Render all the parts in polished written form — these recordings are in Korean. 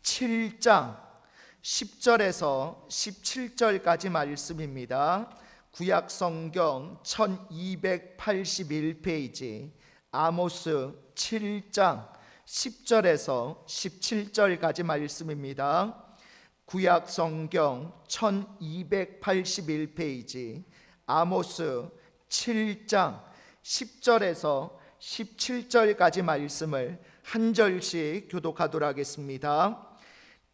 7장 10절에서 17절까지 말씀입니다. 구약 성경 1281페이지 아모스 7장 10절에서 17절까지 말씀입니다. 구약 성경 1281페이지 아모스 7장 10절에서 17절까지 말씀을 한 절씩 교독하도록 하겠습니다.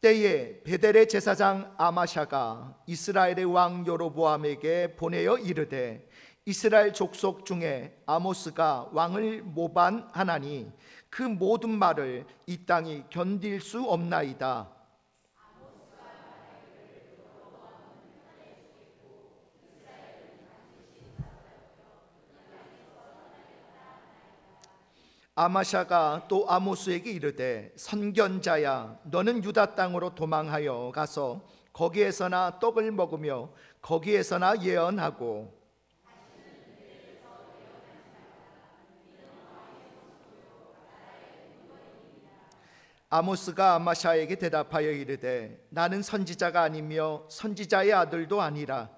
때에 베델의 제사장 아마샤가 이스라엘의 왕 여로보암에게 보내어 이르되 이스라엘 족속 중에 아모스가 왕을 모반하나니 그 모든 말을 이 땅이 견딜 수 없나이다. 아마샤가 또 아모스에게 이르되 선견자야, 너는 유다 땅으로 도망하여 가서 거기에서나 떡을 먹으며 거기에서나 예언하고 아모스가 아마샤에게 대답하여 이르되 나는 선지자가 아니며 선지자의 아들도 아니라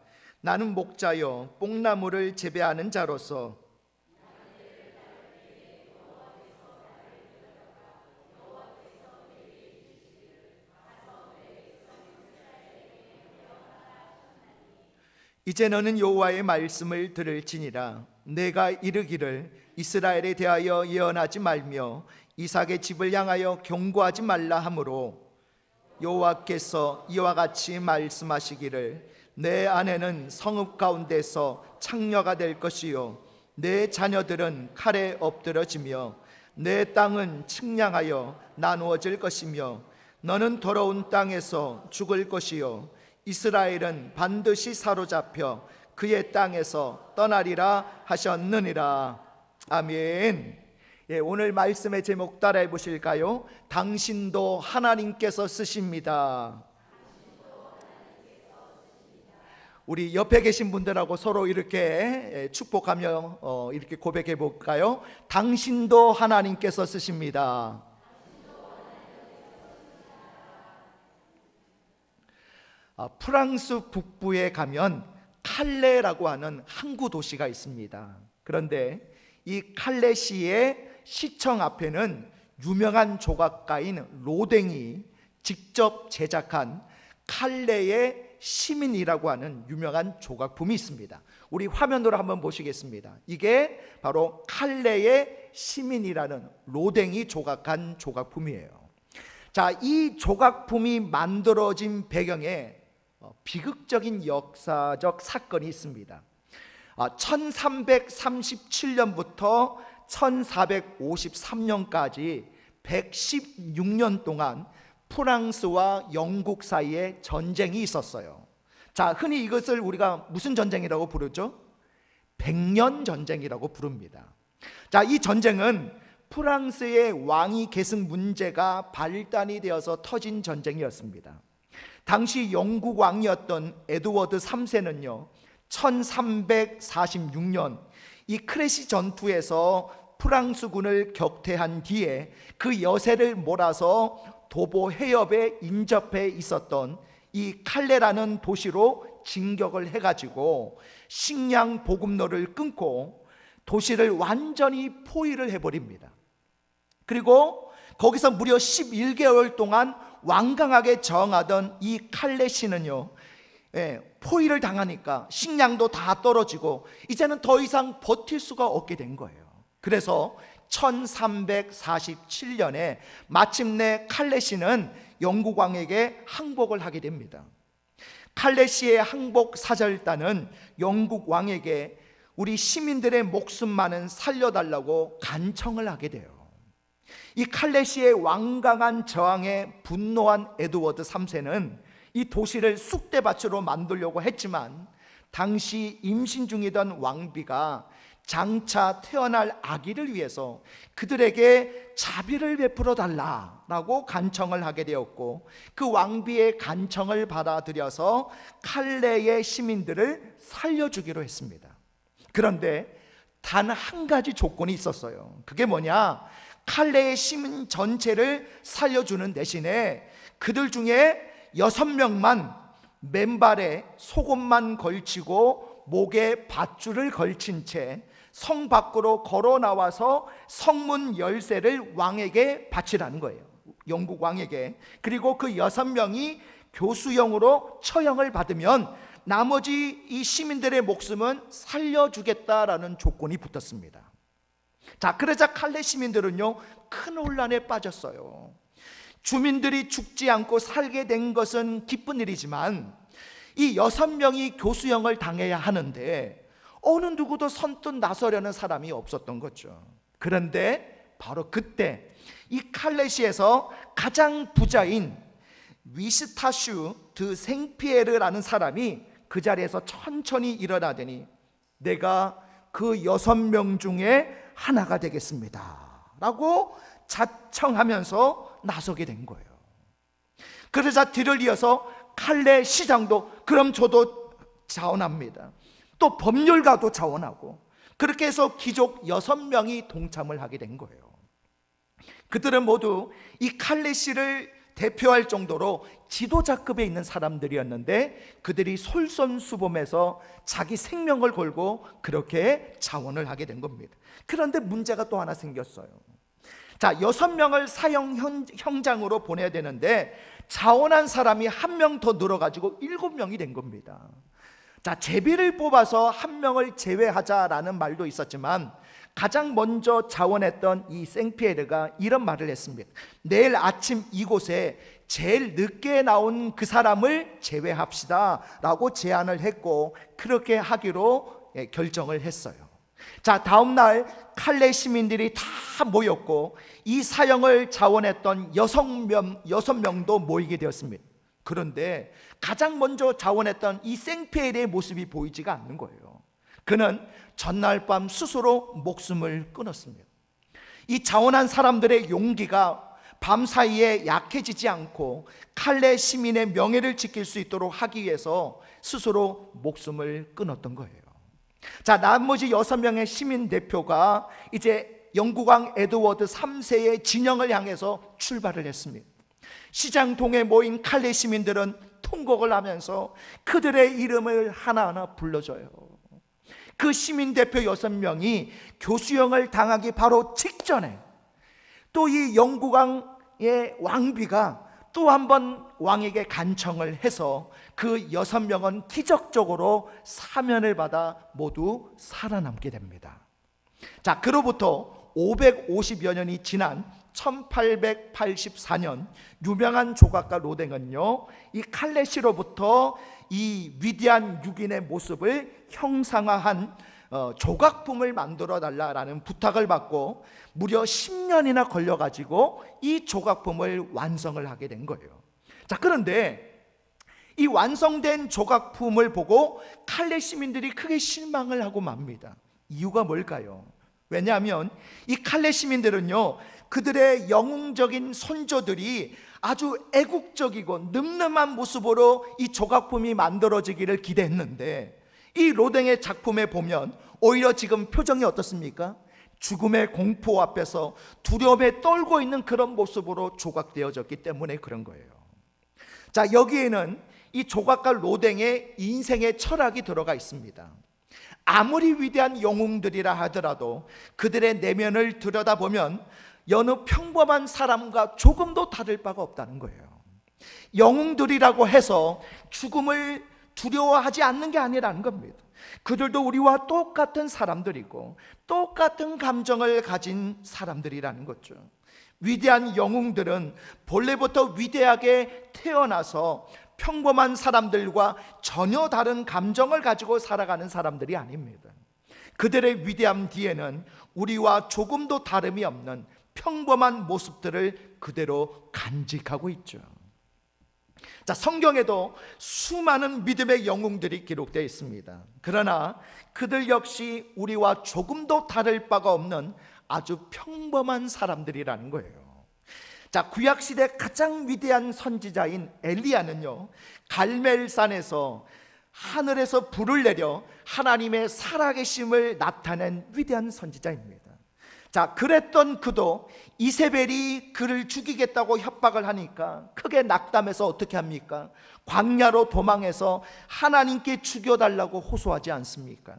나는 목자여 뽕나무를 재배하는 자로서 이제 너는 여호와의 말씀을 들을지니라. 내가 이르기를 이스라엘에 대하여 예언하지 말며 이삭의 집을 향하여 경고하지 말라 하므로 여호와께서 이와 같이 말씀하시기를 내 아내는 성읍 가운데서 창녀가 될 것이요 내 자녀들은 칼에 엎드러지며 내 땅은 측량하여 나누어질 것이며 너는 더러운 땅에서 죽을 것이요 이스라엘은 반드시 사로잡혀 그의 땅에서 떠나리라 하셨느니라. 아멘. 오늘 말씀의 제목 따라해 보실까요? 당신도 하나님께서 쓰십니다. 우리 옆에 계신 분들하고 서로 이렇게 축복하며 이렇게 고백해 볼까요? 당신도 하나님께서 쓰십니다. 프랑스 북부에 가면 칼레라고 하는 항구 도시가 있습니다. 그런데 이 칼레시의 시청 앞에는 유명한 조각가인 로댕이 직접 제작한 칼레의 시민이라고 하는 유명한 조각품이 있습니다. 우리 화면으로 한번 보시겠습니다. 이게 바로 칼레의 시민이라는 로댕이 조각한 조각품이에요. 자, 이 조각품이 만들어진 배경에 비극적인 역사적 사건이 있습니다. 1337년부터 1453년까지 116년 동안 프랑스와 영국 사이에 전쟁이 있었어요. 자, 흔히 이것을 우리가 무슨 전쟁이라고 부르죠? 백년 전쟁이라고 부릅니다. 자, 이 전쟁은 프랑스의 왕위 계승 문제가 발단이 되어서 터진 전쟁이었습니다. 당시 영국 왕이었던 에드워드 3세는요 1346년 이 크레시 전투에서 프랑스군을 격퇴한 뒤에 그 여세를 몰아서 도보 해협에 인접해 있었던 이 칼레라는 도시로 진격을 해가지고 식량 보급로를 끊고 도시를 완전히 포위를 해버립니다. 그리고 거기서 무려 11개월 동안 완강하게 저항하던 이 칼레시는요 포위를 당하니까 식량도 다 떨어지고 이제는 더 이상 버틸 수가 없게 된 거예요. 그래서 1347년에 마침내 칼레시는 영국 왕에게 항복을 하게 됩니다. 칼레시의 항복 사절단은 영국 왕에게 우리 시민들의 목숨만은 살려달라고 간청을 하게 돼요. 이 칼레시의 완강한 저항에 분노한 에드워드 3세는 이 도시를 쑥대밭으로 만들려고 했지만 당시 임신 중이던 왕비가 장차 태어날 아기를 위해서 그들에게 자비를 베풀어 달라라고 간청을 하게 되었고 그 왕비의 간청을 받아들여서 칼레의 시민들을 살려주기로 했습니다. 그런데 단 한 가지 조건이 있었어요. 그게 뭐냐? 칼레의 시민 전체를 살려주는 대신에 그들 중에 6명만 맨발에 속옷만 걸치고 목에 밧줄을 걸친 채 성 밖으로 걸어 나와서 성문 열쇠를 왕에게 바치라는 거예요. 영국 왕에게. 그리고 그 6명이 교수형으로 처형을 받으면 나머지 이 시민들의 목숨은 살려주겠다라는 조건이 붙었습니다. 자, 그러자 칼레 시민들은요, 큰 혼란에 빠졌어요. 주민들이 죽지 않고 살게 된 것은 기쁜 일이지만 이 6명이 교수형을 당해야 하는데 어느 누구도 선뜻 나서려는 사람이 없었던 거죠. 그런데 바로 그때 이 칼레시에서 가장 부자인 위스타슈 드 생피에르라는 사람이 그 자리에서 천천히 일어나더니 내가 그 6명 중에 하나가 되겠습니다 라고 자청하면서 나서게 된 거예요. 그러자 뒤를 이어서 칼레 시장도 그럼 저도 자원합니다. 또 법률가도 자원하고, 그렇게 해서 귀족 6명이 동참을 하게 된 거예요. 그들은 모두 이 칼레 씨를 대표할 정도로 지도자급에 있는 사람들이었는데 그들이 솔선수범해서 자기 생명을 걸고 그렇게 자원을 하게 된 겁니다. 그런데 문제가 또 하나 생겼어요. 자, 6명을 사형 형장으로 보내야 되는데 자원한 사람이 1명 더 늘어가지고 7명이 된 겁니다. 자, 제비를 뽑아서 1명을 제외하자라는 말도 있었지만 가장 먼저 자원했던 이 생피에르가 이런 말을 했습니다. 내일 아침 이곳에 제일 늦게 나온 그 사람을 제외합시다 라고 제안을 했고 그렇게 하기로 결정을 했어요. 자, 다음날 칼레 시민들이 다 모였고 이 사형을 자원했던 6명도 모이게 되었습니다. 그런데 가장 먼저 자원했던 이 생피에르의 모습이 보이지가 않는 거예요. 그는 전날 밤 스스로 목숨을 끊었습니다. 이 자원한 사람들의 용기가 밤사이에 약해지지 않고 칼레 시민의 명예를 지킬 수 있도록 하기 위해서 스스로 목숨을 끊었던 거예요. 자, 나머지 6명의 시민 대표가 이제 영국왕 에드워드 3세의 진영을 향해서 출발을 했습니다. 시장통에 모인 칼레 시민들은 통곡을 하면서 그들의 이름을 하나하나 불러줘요. 그 시민 대표 6명이 교수형을 당하기 바로 직전에 또 이 영국왕의 왕비가 또 한 번 왕에게 간청을 해서 그 6명은 기적적으로 사면을 받아 모두 살아남게 됩니다. 자, 그로부터 550여 년이 지난 1884년 유명한 조각가 로댕은요, 이 칼레시로부터 이 위대한 6인의 모습을 형상화한 조각품을 만들어 달라라는 부탁을 받고 무려 10년이나 걸려가지고 이 조각품을 완성을 하게 된 거예요. 자, 그런데 이 완성된 조각품을 보고 칼레 시민들이 크게 실망을 하고 맙니다. 이유가 뭘까요? 왜냐하면 이 칼레 시민들은요, 그들의 영웅적인 선조들이 아주 애국적이고 늠름한 모습으로 이 조각품이 만들어지기를 기대했는데 이 로댕의 작품에 보면 오히려 지금 표정이 어떻습니까? 죽음의 공포 앞에서 두려움에 떨고 있는 그런 모습으로 조각되어졌기 때문에 그런 거예요. 자, 여기에는 이 조각가 로댕의 인생의 철학이 들어가 있습니다. 아무리 위대한 영웅들이라 하더라도 그들의 내면을 들여다보면 여느 평범한 사람과 조금도 다를 바가 없다는 거예요. 영웅들이라고 해서 죽음을 두려워하지 않는 게 아니라는 겁니다. 그들도 우리와 똑같은 사람들이고 똑같은 감정을 가진 사람들이라는 거죠. 위대한 영웅들은 본래부터 위대하게 태어나서 평범한 사람들과 전혀 다른 감정을 가지고 살아가는 사람들이 아닙니다. 그들의 위대함 뒤에는 우리와 조금도 다름이 없는 평범한 모습들을 그대로 간직하고 있죠. 자, 성경에도 수많은 믿음의 영웅들이 기록되어 있습니다. 그러나 그들 역시 우리와 조금도 다를 바가 없는 아주 평범한 사람들이라는 거예요. 자, 구약시대 가장 위대한 선지자인 엘리야는요, 갈멜산에서 하늘에서 불을 내려 하나님의 살아계심을 나타낸 위대한 선지자입니다. 자, 그랬던 그도 이세벨이 그를 죽이겠다고 협박을 하니까 크게 낙담해서 어떻게 합니까? 광야로 도망해서 하나님께 죽여달라고 호소하지 않습니까?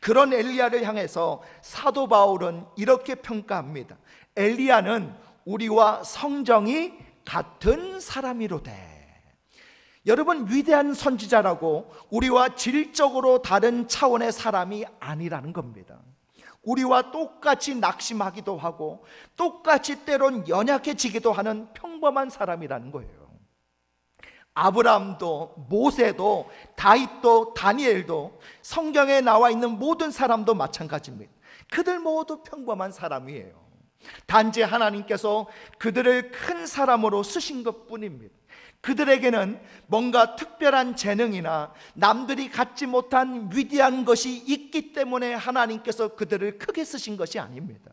그런 엘리야를 향해서 사도 바울은 이렇게 평가합니다. 엘리야는 우리와 성정이 같은 사람이로되. 여러분, 위대한 선지자라고 우리와 질적으로 다른 차원의 사람이 아니라는 겁니다. 우리와 똑같이 낙심하기도 하고 똑같이 때론 연약해지기도 하는 평범한 사람이라는 거예요. 아브라함도 모세도 다윗도 다니엘도 성경에 나와 있는 모든 사람도 마찬가지입니다. 그들 모두 평범한 사람이에요. 단지 하나님께서 그들을 큰 사람으로 쓰신 것뿐입니다. 그들에게는 뭔가 특별한 재능이나 남들이 갖지 못한 위대한 것이 있기 때문에 하나님께서 그들을 크게 쓰신 것이 아닙니다.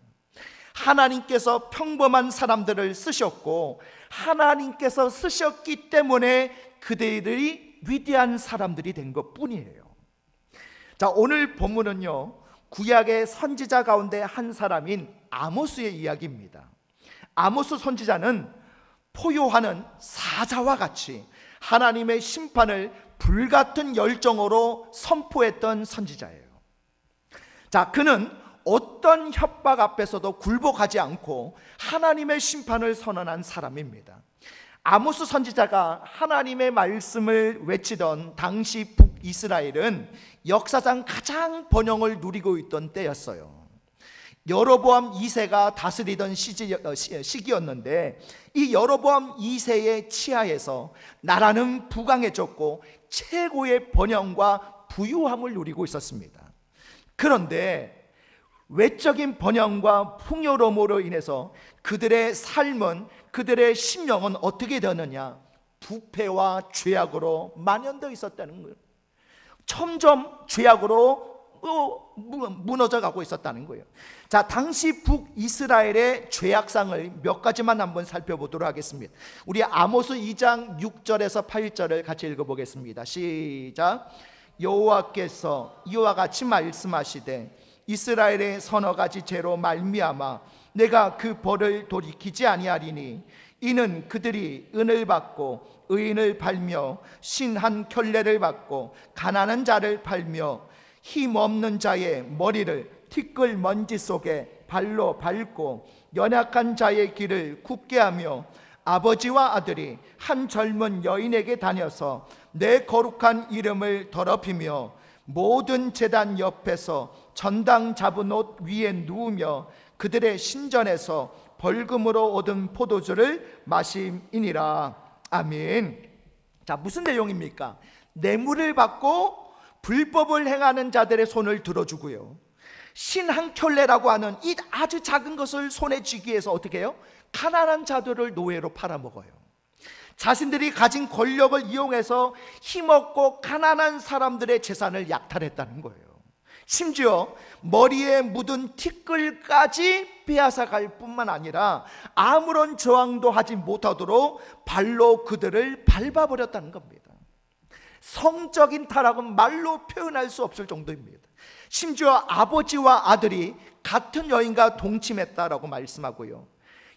하나님께서 평범한 사람들을 쓰셨고 하나님께서 쓰셨기 때문에 그들이 위대한 사람들이 된 것뿐이에요. 자, 오늘 본문은요, 구약의 선지자 가운데 한 사람인 아모스의 이야기입니다. 아모스 선지자는 포효하는 사자와 같이 하나님의 심판을 불같은 열정으로 선포했던 선지자예요. 자, 그는 어떤 협박 앞에서도 굴복하지 않고 하나님의 심판을 선언한 사람입니다. 아모스 선지자가 하나님의 말씀을 외치던 당시 북이스라엘은 역사상 가장 번영을 누리고 있던 때였어요. 여로보암 2세가 다스리던 시기였는데 이 여로보암 2세의 치하에서 나라는 부강해졌고 최고의 번영과 부유함을 누리고 있었습니다. 그런데 외적인 번영과 풍요로움으로 인해서 그들의 삶은, 그들의 심령은 어떻게 되느냐? 부패와 죄악으로 만연되어 있었다는 거예요. 점점 죄악으로 무너져 가고 있었다는 거예요. 자, 당시 북이스라엘의 죄악상을 몇 가지만 한번 살펴보도록 하겠습니다. 우리 아모스 2장 6절에서 8절을 같이 읽어보겠습니다. 시작. 여호와께서 이와 같이 말씀하시되 이스라엘의 서너 가지 죄로 말미암아 내가 그 벌을 돌이키지 아니하리니 이는 그들이 은을 받고 의인을 팔며 신한 켤레를 받고 가난한 자를 팔며 힘없는 자의 머리를 티끌 먼지 속에 발로 밟고 연약한 자의 길을 굽게 하며 아버지와 아들이 한 젊은 여인에게 다녀서 내 거룩한 이름을 더럽히며 모든 제단 옆에서 전당 잡은 옷 위에 누우며 그들의 신전에서 벌금으로 얻은 포도주를 마심이니라. 아멘. 자, 무슨 내용입니까? 뇌물을 받고 불법을 행하는 자들의 손을 들어주고요, 신 한 켤레라고 하는 이 아주 작은 것을 손에 쥐기 위해서 어떻게 해요? 가난한 자들을 노예로 팔아먹어요. 자신들이 가진 권력을 이용해서 힘없고 가난한 사람들의 재산을 약탈했다는 거예요. 심지어 머리에 묻은 티끌까지 빼앗아갈 뿐만 아니라 아무런 저항도 하지 못하도록 발로 그들을 밟아버렸다는 겁니다. 성적인 타락은 말로 표현할 수 없을 정도입니다. 심지어 아버지와 아들이 같은 여인과 동침했다라고 말씀하고요,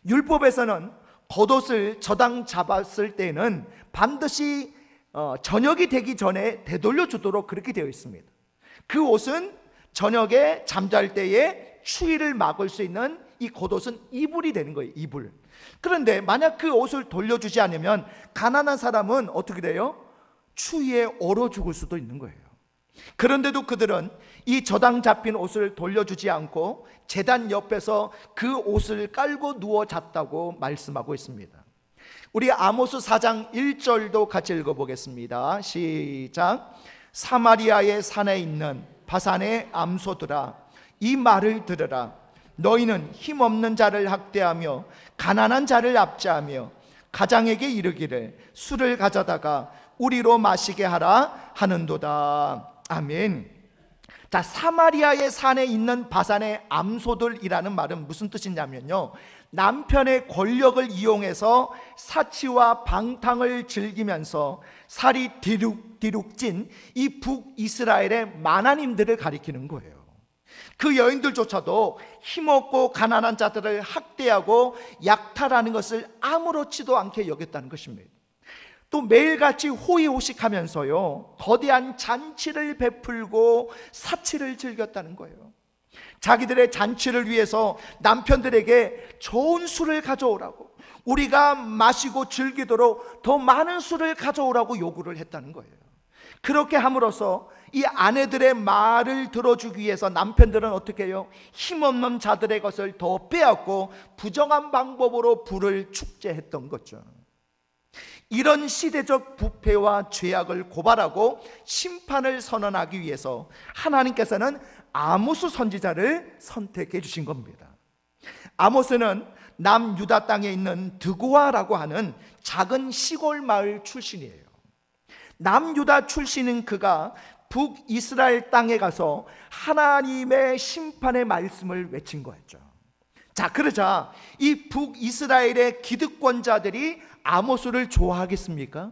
율법에서는 겉옷을 저당 잡았을 때는 반드시 저녁이 되기 전에 되돌려 주도록 그렇게 되어 있습니다. 그 옷은 저녁에 잠잘 때에 추위를 막을 수 있는 이 겉옷은 이불이 되는 거예요. 이불. 그런데 만약 그 옷을 돌려주지 않으면 가난한 사람은 어떻게 돼요? 추위에 얼어 죽을 수도 있는 거예요. 그런데도 그들은 이 저당 잡힌 옷을 돌려주지 않고 제단 옆에서 그 옷을 깔고 누워 잤다고 말씀하고 있습니다. 우리 아모스 4장 1절도 같이 읽어보겠습니다. 시작. 사마리아의 산에 있는 바산의 암소들아, 이 말을 들으라. 너희는 힘없는 자를 학대하며 가난한 자를 압제하며 가장에게 이르기를 술을 가져다가 우리로 마시게 하라 하는도다. 아멘. 자, 사마리아의 산에 있는 바산의 암소들이라는 말은 무슨 뜻이냐면요, 남편의 권력을 이용해서 사치와 방탕을 즐기면서 살이 디룩디룩 찐 이 북이스라엘의 마나님들을 가리키는 거예요. 그 여인들조차도 힘없고 가난한 자들을 학대하고 약탈하는 것을 아무렇지도 않게 여겼다는 것입니다. 또 매일같이 호의호식하면서요, 거대한 잔치를 베풀고 사치를 즐겼다는 거예요. 자기들의 잔치를 위해서 남편들에게 좋은 술을 가져오라고, 우리가 마시고 즐기도록 더 많은 술을 가져오라고 요구를 했다는 거예요. 그렇게 함으로써 이 아내들의 말을 들어주기 위해서 남편들은 어떻게 해요? 힘없는 자들의 것을 더 빼앗고 부정한 방법으로 부를 축제했던 거죠. 이런 시대적 부패와 죄악을 고발하고 심판을 선언하기 위해서 하나님께서는 아모스 선지자를 선택해 주신 겁니다. 아모스는 남유다 땅에 있는 드고아라고 하는 작은 시골 마을 출신이에요. 남유다 출신인 그가 북이스라엘 땅에 가서 하나님의 심판의 말씀을 외친 거였죠. 자, 그러자 이 북이스라엘의 기득권자들이 아모스를 좋아하겠습니까?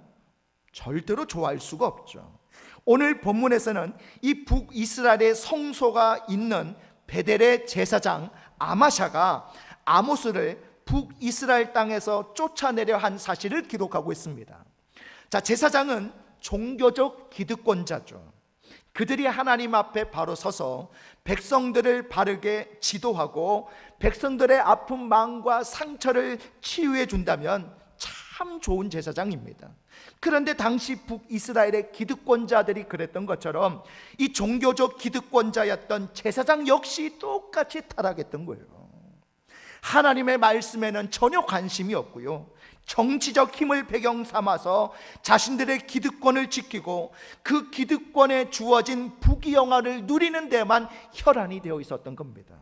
절대로 좋아할 수가 없죠. 오늘 본문에서는 이 북이스라엘의 성소가 있는 베델의 제사장 아마샤가 아모스를 북이스라엘 땅에서 쫓아내려 한 사실을 기록하고 있습니다. 자, 제사장은 종교적 기득권자죠. 그들이 하나님 앞에 바로 서서 백성들을 바르게 지도하고 백성들의 아픈 마음과 상처를 치유해 준다면 참 좋은 제사장입니다. 그런데 당시 북이스라엘의 기득권자들이 그랬던 것처럼 이 종교적 기득권자였던 제사장 역시 똑같이 타락했던 거예요. 하나님의 말씀에는 전혀 관심이 없고요, 정치적 힘을 배경 삼아서 자신들의 기득권을 지키고 그 기득권에 주어진 부귀영화를 누리는 데만 혈안이 되어 있었던 겁니다.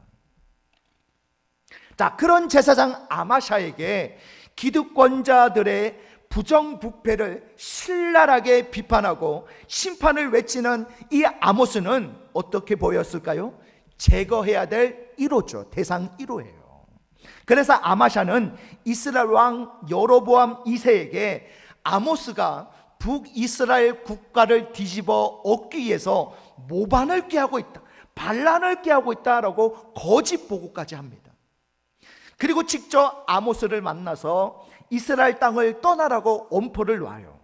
자, 그런 제사장 아마샤에게 기득권자들의 부정부패를 신랄하게 비판하고 심판을 외치는 이 아모스는 어떻게 보였을까요? 제거해야 될 1호죠. 대상 1호예요. 그래서 아마샤는 이스라엘 왕 여로보암 2세에게 아모스가 북이스라엘 국가를 뒤집어 엎기 위해서 모반을 꾀하고 있다, 반란을 꾀하고 있다라고 거짓 보고까지 합니다. 그리고 직접 아모스를 만나서 이스라엘 땅을 떠나라고 엄포를 놔요.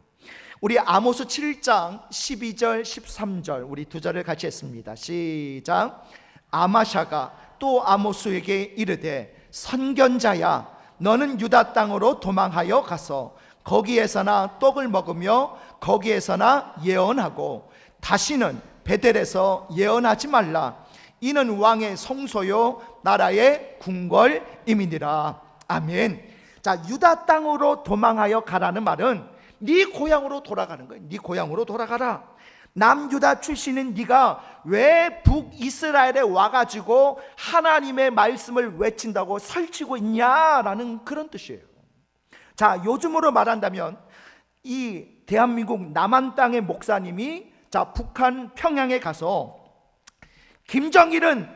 우리 아모스 7장 12절 13절 우리 두 절을 같이 했습니다. 시작. 아마샤가 또 아모스에게 이르되 선견자야, 너는 유다 땅으로 도망하여 가서 거기에서나 떡을 먹으며 거기에서나 예언하고 다시는 베델에서 예언하지 말라. 이는 왕의 성소요 나라의 궁궐임이니라. 아멘. 자, 유다 땅으로 도망하여 가라는 말은 네 고향으로 돌아가는 거예요. 네 고향으로 돌아가라. 남유다 출신인 네가 왜 북이스라엘에 와가지고 하나님의 말씀을 외친다고 설치고 있냐라는 그런 뜻이에요. 자, 요즘으로 말한다면 이 대한민국 남한 땅의 목사님이 자, 북한 평양에 가서 김정은은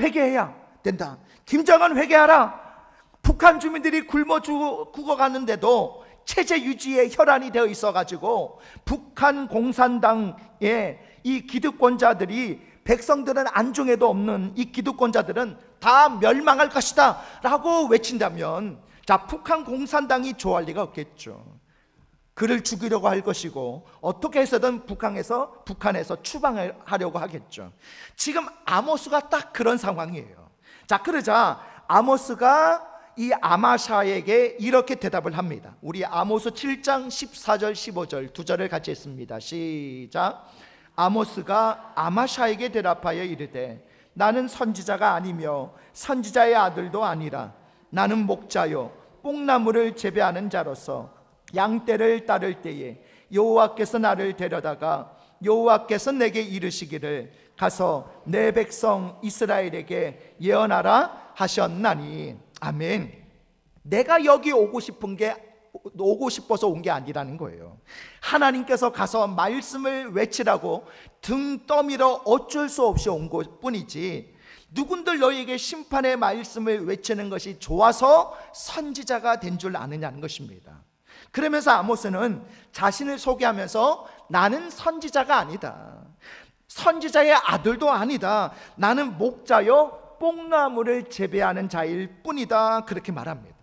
회개해야 된다. 김정은 회개하라. 북한 주민들이 굶어 죽어가는데도 체제 유지에 혈안이 되어 있어가지고 북한 공산당의 이 기득권자들이 백성들은 안중에도 없는 이 기득권자들은 다 멸망할 것이다 라고 외친다면 자, 북한 공산당이 좋아할 리가 없겠죠. 그를 죽이려고 할 것이고 어떻게 해서든 북한에서 추방하려고 하겠죠. 지금 아모스가 딱 그런 상황이에요. 자, 그러자 아모스가 이 아마샤에게 이렇게 대답을 합니다. 우리 아모스 7장 14절 15절 두 절을 같이 했습니다. 시작. 아모스가 아마샤에게 대답하여 이르되 나는 선지자가 아니며 선지자의 아들도 아니라 나는 목자요 뽕나무를 재배하는 자로서 양떼를 따를 때에 여호와께서 나를 데려다가 여호와께서 내게 이르시기를 가서 내 백성 이스라엘에게 예언하라 하셨나니. 아멘. 내가 여기 오고 싶어서 온 게 아니라는 거예요. 하나님께서 가서 말씀을 외치라고 등 떠밀어 어쩔 수 없이 온 것뿐이지 누군들 너희에게 심판의 말씀을 외치는 것이 좋아서 선지자가 된 줄 아느냐는 것입니다. 그러면서 아모스는 자신을 소개하면서 나는 선지자가 아니다. 선지자의 아들도 아니다. 나는 목자여 뽕나무를 재배하는 자일 뿐이다. 그렇게 말합니다.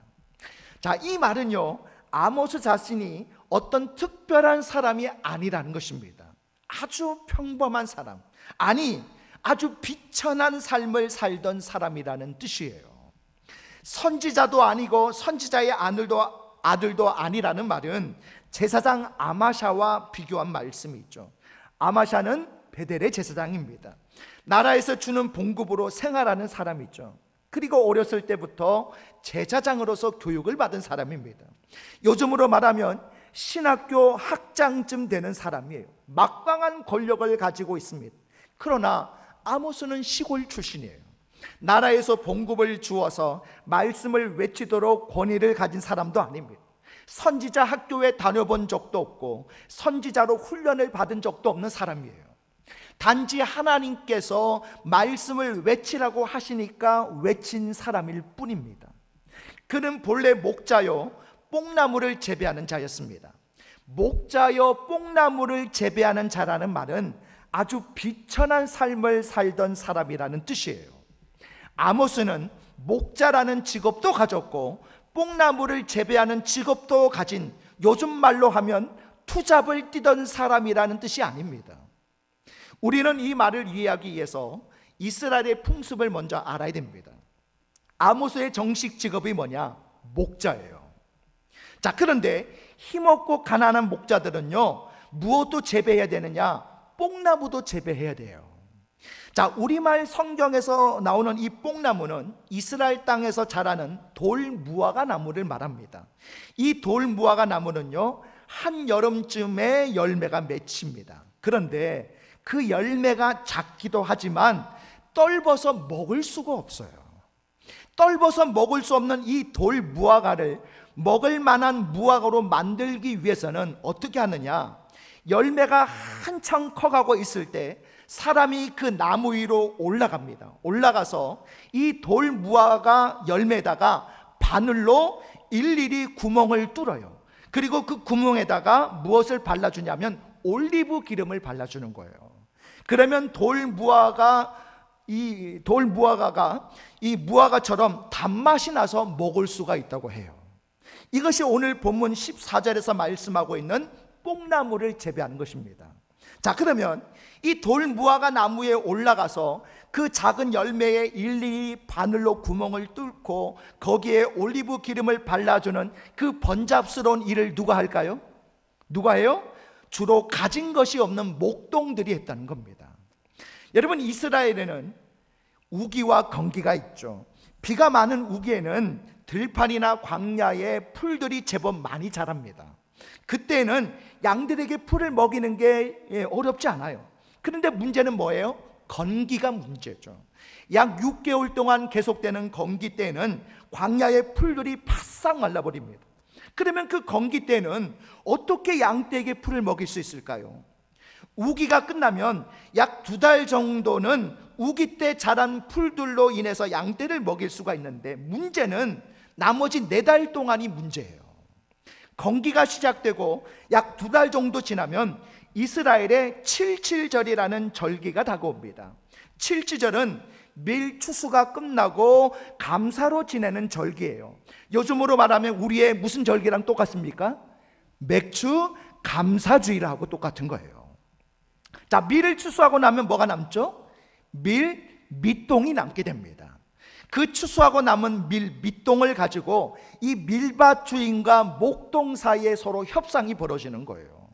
자, 이 말은요, 아모스 자신이 어떤 특별한 사람이 아니라는 것입니다. 아주 평범한 사람, 아니 아주 비천한 삶을 살던 사람이라는 뜻이에요. 선지자도 아니고 선지자의 아들도 아니라는 말은 제사장 아마샤와 비교한 말씀이 있죠. 아마샤는 베델의 제사장입니다. 나라에서 주는 봉급으로 생활하는 사람이죠. 그리고 어렸을 때부터 제사장으로서 교육을 받은 사람입니다. 요즘으로 말하면 신학교 학장쯤 되는 사람이에요. 막강한 권력을 가지고 있습니다. 그러나 아모스는 시골 출신이에요. 나라에서 봉급을 주어서 말씀을 외치도록 권위를 가진 사람도 아닙니다. 선지자 학교에 다녀본 적도 없고 선지자로 훈련을 받은 적도 없는 사람이에요. 단지 하나님께서 말씀을 외치라고 하시니까 외친 사람일 뿐입니다. 그는 본래 목자요 뽕나무를 재배하는 자였습니다. 목자여 뽕나무를 재배하는 자라는 말은 아주 비천한 삶을 살던 사람이라는 뜻이에요. 아모스는 목자라는 직업도 가졌고 뽕나무를 재배하는 직업도 가진, 요즘 말로 하면 투잡을 뛰던 사람이라는 뜻이 아닙니다. 우리는 이 말을 이해하기 위해서 이스라엘의 풍습을 먼저 알아야 됩니다. 아모스의 정식 직업이 뭐냐? 목자예요. 자, 그런데 힘없고 가난한 목자들은요, 무엇도 재배해야 되느냐? 뽕나무도 재배해야 돼요. 자, 우리말 성경에서 나오는 이 뽕나무는 이스라엘 땅에서 자라는 돌무화과 나무를 말합니다. 이 돌무화과 나무는요, 한여름쯤에 열매가 맺힙니다. 그런데 그 열매가 작기도 하지만 떫어서 먹을 수가 없어요. 떫어서 먹을 수 없는 이 돌무화과를 먹을 만한 무화과로 만들기 위해서는 어떻게 하느냐? 열매가 한창 커가고 있을 때 사람이 그 나무 위로 올라갑니다. 올라가서 이 돌무화과 열매에다가 바늘로 일일이 구멍을 뚫어요. 그리고 그 구멍에다가 무엇을 발라주냐면 올리브 기름을 발라주는 거예요. 그러면 돌무화과가 이 무화과처럼 단맛이 나서 먹을 수가 있다고 해요. 이것이 오늘 본문 14절에서 말씀하고 있는 뽕나무를 재배하는 것입니다. 자, 그러면 이 돌무화과 나무에 올라가서 그 작은 열매에 일일이 바늘로 구멍을 뚫고 거기에 올리브 기름을 발라주는 그 번잡스러운 일을 누가 할까요? 누가 해요? 주로 가진 것이 없는 목동들이 했다는 겁니다. 여러분, 이스라엘에는 우기와 건기가 있죠. 비가 많은 우기에는 들판이나 광야에 풀들이 제법 많이 자랍니다. 그때는 양들에게 풀을 먹이는 게 어렵지 않아요. 그런데 문제는 뭐예요? 건기가 문제죠. 약 6개월 동안 계속되는 건기 때는 광야의 풀들이 바싹 말라버립니다. 그러면 그 건기 때는 어떻게 양떼에게 풀을 먹일 수 있을까요? 우기가 끝나면 약 2달 정도는 우기 때 자란 풀들로 인해서 양떼를 먹일 수가 있는데, 문제는 나머지 4달 동안이 문제예요. 건기가 시작되고 약 2달 정도 지나면 이스라엘의 칠칠절이라는 절기가 다가옵니다. 칠칠절은 밀 추수가 끝나고 감사로 지내는 절기예요. 요즘으로 말하면 우리의 무슨 절기랑 똑같습니까? 맥주 감사주의라고 똑같은 거예요. 자, 밀을 추수하고 나면 뭐가 남죠? 밑동이 남게 됩니다. 그 추수하고 남은 밑동을 가지고 이 밀밭 주인과 목동 사이에 서로 협상이 벌어지는 거예요.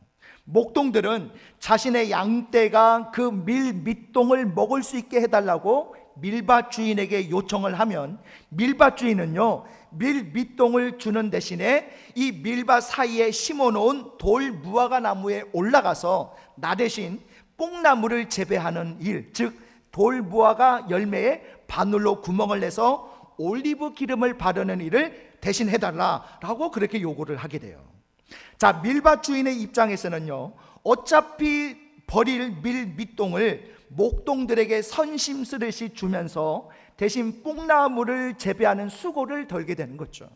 목동들은 자신의 양떼가 그 밑동을 먹을 수 있게 해달라고 밀밭 주인에게 요청을 하면, 밀밭 주인은요, 밑동을 주는 대신에 이 밀밭 사이에 심어놓은 돌 무화과 나무에 올라가서 나 대신 뽕나무를 재배하는 일, 즉 돌 무화과 열매에 바늘로 구멍을 내서 올리브 기름을 바르는 일을 대신 해달라라고 그렇게 요구를 하게 돼요. 자, 밀밭 주인의 입장에서는요, 어차피 버릴 밑동을 목동들에게 선심스레시 주면서 대신 뽕나무를 재배하는 수고를 덜게 되는 거죠.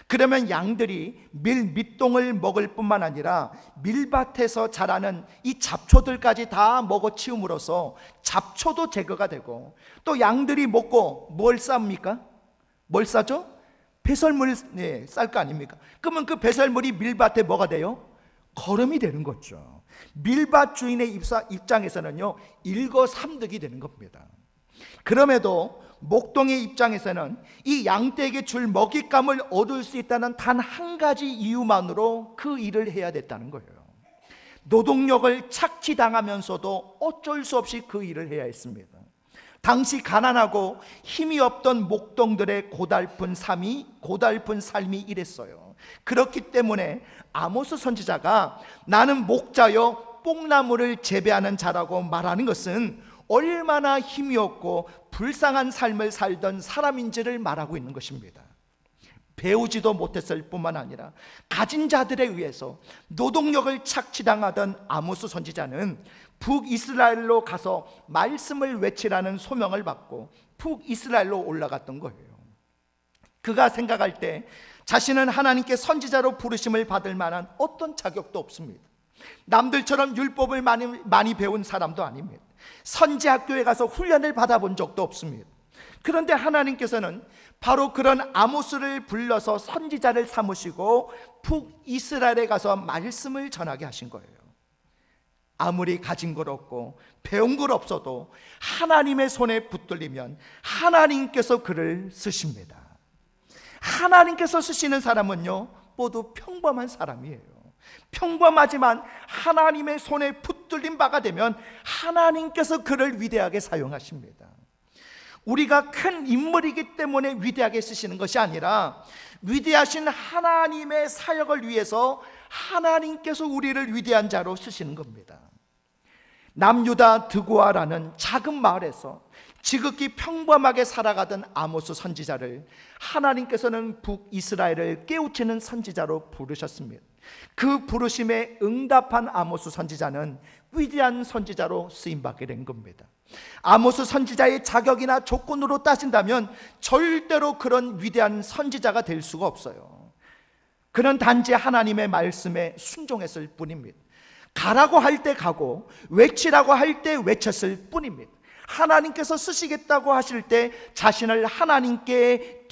그러면 양들이 밀 밑동을 먹을 뿐만 아니라 밀밭에서 자라는 이 잡초들까지 다 먹어치움으로써 잡초도 제거가 되고, 또 양들이 먹고 뭘 쌉니까? 뭘 싸죠? 배설물 쌀 거 아닙니까? 그러면 그 배설물이 밀밭에 뭐가 돼요? 거름이 되는 거죠. 밀밭 주인의 입장에서는요, 일거삼득이 되는 겁니다. 그럼에도 목동의 입장에서는 이 양떼에게 줄 먹잇감을 얻을 수 있다는 단 한 가지 이유만으로 그 일을 해야 됐다는 거예요. 노동력을 착취당하면서도 어쩔 수 없이 그 일을 해야 했습니다. 당시 가난하고 힘이 없던 목동들의 고달픈 삶이 이랬어요. 그렇기 때문에 아모스 선지자가 나는 목자여 뽕나무를 재배하는 자라고 말하는 것은 얼마나 힘이 없고 불쌍한 삶을 살던 사람인지를 말하고 있는 것입니다. 배우지도 못했을 뿐만 아니라 가진 자들에 의해서 노동력을 착취당하던 아모스 선지자는 북이스라엘로 가서 말씀을 외치라는 소명을 받고 북이스라엘로 올라갔던 거예요. 그가 생각할 때 자신은 하나님께 선지자로 부르심을 받을 만한 어떤 자격도 없습니다. 남들처럼 율법을 많이 배운 사람도 아닙니다. 선지학교에 가서 훈련을 받아본 적도 없습니다. 그런데 하나님께서는 바로 그런 아모스를 불러서 선지자를 삼으시고 북이스라엘에 가서 말씀을 전하게 하신 거예요. 아무리 가진 것 없고 배운 것 없어도 하나님의 손에 붙들리면 하나님께서 그를 쓰십니다. 하나님께서 쓰시는 사람은요, 모두 평범한 사람이에요. 평범하지만 하나님의 손에 붙들린 바가 되면 하나님께서 그를 위대하게 사용하십니다. 우리가 큰 인물이기 때문에 위대하게 쓰시는 것이 아니라 위대하신 하나님의 사역을 위해서 하나님께서 우리를 위대한 자로 쓰시는 겁니다. 남유다 드고아라는 작은 마을에서 지극히 평범하게 살아가던 아모스 선지자를 하나님께서는 북이스라엘을 깨우치는 선지자로 부르셨습니다. 그 부르심에 응답한 아모스 선지자는 위대한 선지자로 쓰임받게 된 겁니다. 아모스 선지자의 자격이나 조건으로 따진다면 절대로 그런 위대한 선지자가 될 수가 없어요. 그는 단지 하나님의 말씀에 순종했을 뿐입니다. 가라고 할 때 가고 외치라고 할 때 외쳤을 뿐입니다. 하나님께서 쓰시겠다고 하실 때 자신을 하나님께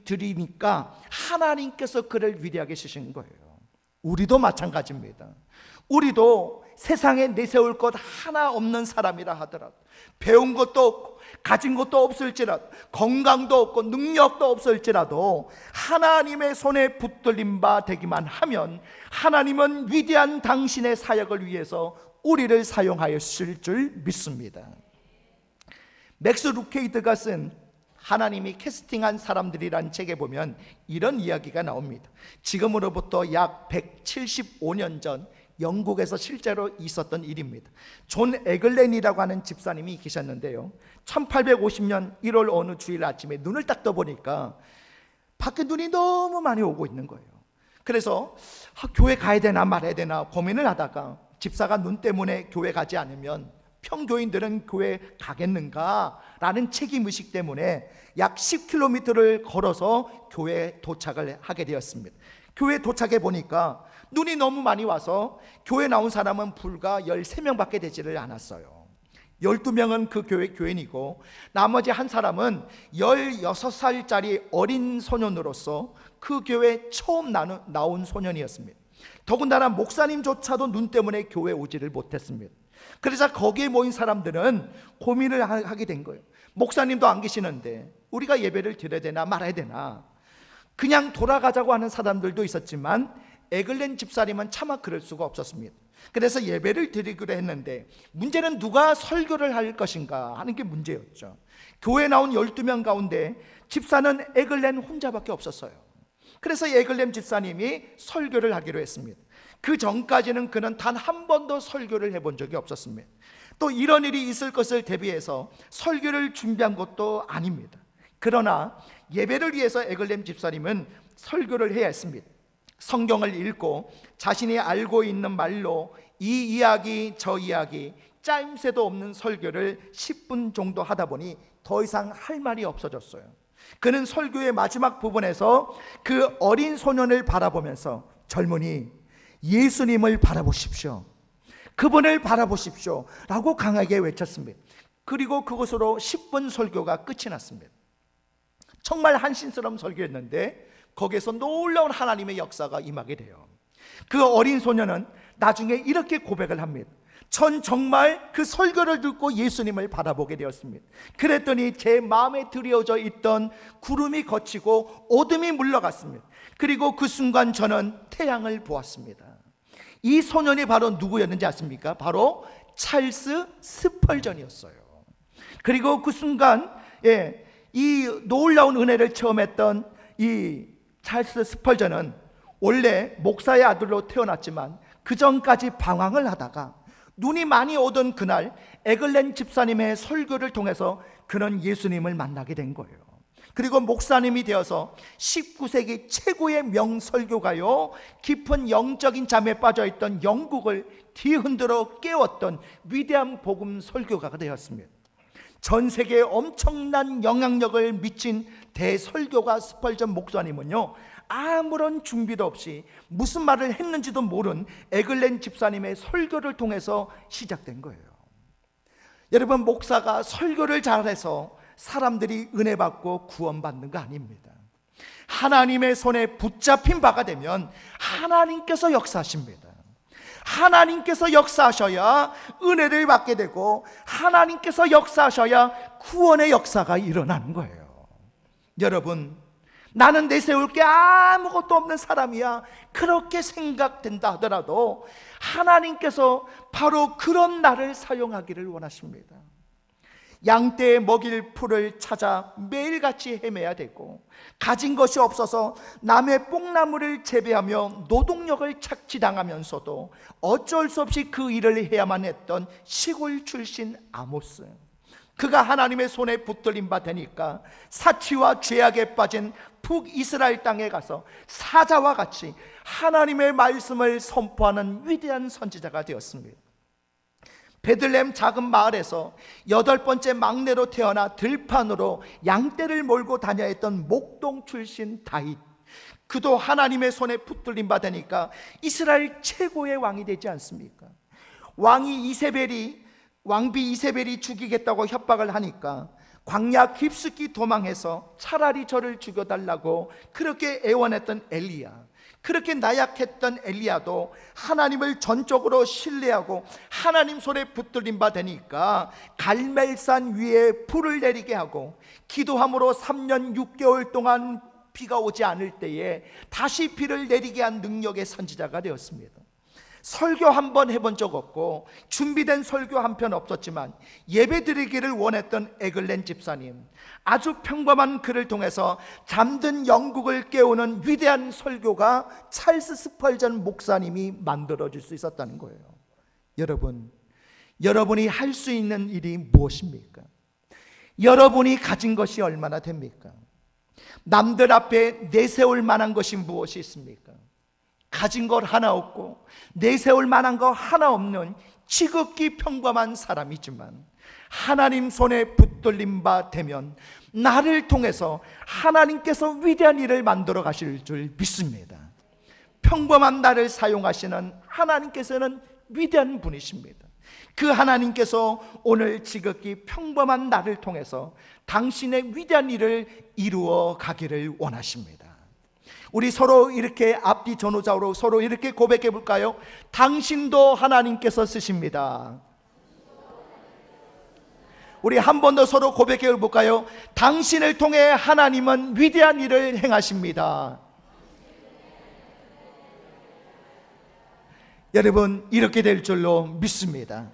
드리니까 하나님께서 그를 위대하게 쓰신 거예요. 우리도 마찬가지입니다. 우리도 세상에 내세울 것 하나 없는 사람이라 하더라도, 배운 것도 없고 가진 것도 없을지라도, 건강도 없고 능력도 없을지라도 하나님의 손에 붙들린 바 되기만 하면 하나님은 위대한 당신의 사역을 위해서 우리를 사용하였을 줄 믿습니다. 맥스 루케이드가 쓴 하나님이 캐스팅한 사람들이란 책에 보면 이런 이야기가 나옵니다. 지금으로부터 약 175년 전 영국에서 실제로 있었던 일입니다. 존 에글렌이라고 하는 집사님이 계셨는데요, 1850년 1월 어느 주일 아침에 눈을 딱 떠보니까 밖에 눈이 너무 많이 오고 있는 거예요. 그래서 교회 가야 되나 말아야 되나 고민을 하다가, 집사가 눈 때문에 교회 가지 않으면 평교인들은 교회 가겠는가 라는 책임의식 때문에 약 10km를 걸어서 교회에 도착을 하게 되었습니다. 교회에 도착해 보니까 눈이 너무 많이 와서 교회 나온 사람은 불과 13명밖에 되지를 않았어요. 12명은 그 교회 교인이고 나머지 한 사람은 16살짜리 어린 소년으로서 그 교회에 처음 나온 소년이었습니다. 더군다나 목사님조차도 눈 때문에 교회에 오지를 못했습니다. 그래서 거기에 모인 사람들은 고민을 하게 된 거예요. 목사님도 안 계시는데 우리가 예배를 드려야 되나 말아야 되나. 그냥 돌아가자고 하는 사람들도 있었지만 에글렌 집사님은 차마 그럴 수가 없었습니다. 그래서 예배를 드리기로 했는데 문제는 누가 설교를 할 것인가 하는 게 문제였죠. 교회에 나온 12명 가운데 집사는 에글렌 혼자밖에 없었어요. 그래서 에글렌 집사님이 설교를 하기로 했습니다. 그 전까지는 그는 단 한 번도 설교를 해본 적이 없었습니다. 또 이런 일이 있을 것을 대비해서 설교를 준비한 것도 아닙니다. 그러나 예배를 위해서 에글렌 집사님은 설교를 해야 했습니다. 성경을 읽고 자신이 알고 있는 말로 이 이야기 저 이야기 짜임새도 없는 설교를 10분 정도 하다 보니 더 이상 할 말이 없어졌어요. 그는 설교의 마지막 부분에서 그 어린 소년을 바라보면서 젊은이, 예수님을 바라보십시오, 그분을 바라보십시오 라고 강하게 외쳤습니다. 그리고 그것으로 10분 설교가 끝이 났습니다. 정말 한신스러운 설교였는데 거기에서 놀라운 하나님의 역사가 임하게 돼요. 그 어린 소년은 나중에 이렇게 고백을 합니다. 전 정말 그 설교를 듣고 예수님을 바라보게 되었습니다. 그랬더니 제 마음에 드리워져 있던 구름이 걷히고 어둠이 물러갔습니다. 그리고 그 순간 저는 태양을 보았습니다. 이 소년이 바로 누구였는지 아십니까? 바로 찰스 스펄전이었어요. 그리고 그 순간 이 놀라운 은혜를 체험했던 이 찰스 스펄전은 원래 목사의 아들로 태어났지만 그 전까지 방황을 하다가 눈이 많이 오던 그날 에글렌 집사님의 설교를 통해서 그는 예수님을 만나게 된 거예요. 그리고 목사님이 되어서 19세기 최고의 명설교가요, 깊은 영적인 잠에 빠져있던 영국을 뒤흔들어 깨웠던 위대한 복음 설교가가 되었습니다. 전 세계에 엄청난 영향력을 미친 대설교가 스펄전 목사님은요, 아무런 준비도 없이 무슨 말을 했는지도 모른 에글렌 집사님의 설교를 통해서 시작된 거예요. 여러분, 목사가 설교를 잘해서 사람들이 은혜 받고 구원받는 거 아닙니다. 하나님의 손에 붙잡힌 바가 되면 하나님께서 역사하십니다. 하나님께서 역사하셔야 은혜를 받게 되고 하나님께서 역사하셔야 구원의 역사가 일어나는 거예요. 여러분, 나는 내세울 게 아무것도 없는 사람이야, 그렇게 생각된다 하더라도 하나님께서 바로 그런 나를 사용하기를 원하십니다. 양떼에 먹일 풀을 찾아 매일같이 헤매야 되고, 가진 것이 없어서 남의 뽕나무를 재배하며 노동력을 착취당하면서도 어쩔 수 없이 그 일을 해야만 했던 시골 출신 아모스, 그가 하나님의 손에 붙들린 바 되니까 사치와 죄악에 빠진 북이스라엘 땅에 가서 사자와 같이 하나님의 말씀을 선포하는 위대한 선지자가 되었습니다. 베들레헴 작은 마을에서 8번째 막내로 태어나 들판으로 양떼를 몰고 다녀야 했던 목동 출신 다윗, 그도 하나님의 손에 붙들린 바 되니까 이스라엘 최고의 왕이 되지 않습니까? 왕비 이세벨이 죽이겠다고 협박을 하니까 광야 깊숙이 도망해서 차라리 저를 죽여달라고 그렇게 애원했던 엘리야, 그렇게 나약했던 엘리야도 하나님을 전적으로 신뢰하고 하나님 손에 붙들린 바 되니까 갈멜산 위에 불을 내리게 하고 기도함으로 3년 6개월 동안 비가 오지 않을 때에 다시 비를 내리게 한 능력의 선지자가 되었습니다. 설교 한 번 해본 적 없고 준비된 설교 한 편 없었지만 예배 드리기를 원했던 에글렌 집사님, 아주 평범한 그를 통해서 잠든 영국을 깨우는 위대한 설교가 찰스 스펄전 목사님이 만들어질 수 있었다는 거예요. 여러분, 여러분이 할 수 있는 일이 무엇입니까? 여러분이 가진 것이 얼마나 됩니까? 남들 앞에 내세울 만한 것이 무엇이 있습니까? 가진 것 하나 없고 내세울 만한 거 하나 없는 지극히 평범한 사람이지만 하나님 손에 붙들린 바 되면 나를 통해서 하나님께서 위대한 일을 만들어 가실 줄 믿습니다. 평범한 나를 사용하시는 하나님께서는 위대한 분이십니다. 그 하나님께서 오늘 지극히 평범한 나를 통해서 당신의 위대한 일을 이루어 가기를 원하십니다. 우리 서로 이렇게 앞뒤 전후좌우로 서로 이렇게 고백해 볼까요? 당신도 하나님께서 쓰십니다. 우리 한 번 더 서로 고백해 볼까요? 당신을 통해 하나님은 위대한 일을 행하십니다. 여러분, 이렇게 될 줄로 믿습니다.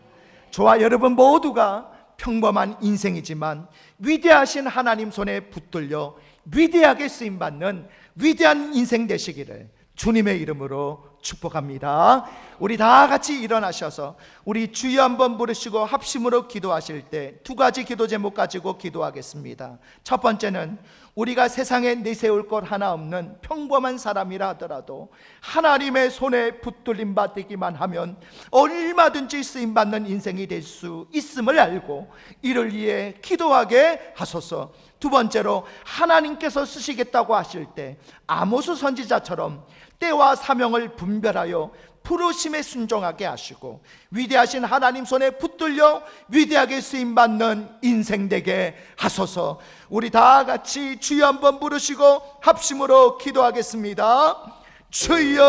저와 여러분 모두가 평범한 인생이지만 위대하신 하나님 손에 붙들려 위대하게 쓰임받는 위대한 인생 되시기를 주님의 이름으로 축복합니다. 우리 다 같이 일어나셔서 우리 주여 한번 부르시고 합심으로 기도하실 때 두 가지 기도 제목 가지고 기도하겠습니다. 첫 번째는 우리가 세상에 내세울 것 하나 없는 평범한 사람이라 하더라도 하나님의 손에 붙들림 받기만 하면 얼마든지 쓰임받는 인생이 될 수 있음을 알고 이를 위해 기도하게 하소서. 두 번째로, 하나님께서 쓰시겠다고 하실 때 아모스 선지자처럼 때와 사명을 분별하여 부르심에 순종하게 하시고 위대하신 하나님 손에 붙들려 위대하게 쓰임받는 인생 되게 하소서. 우리 다 같이 주여 한번 부르시고 합심으로 기도하겠습니다. 주여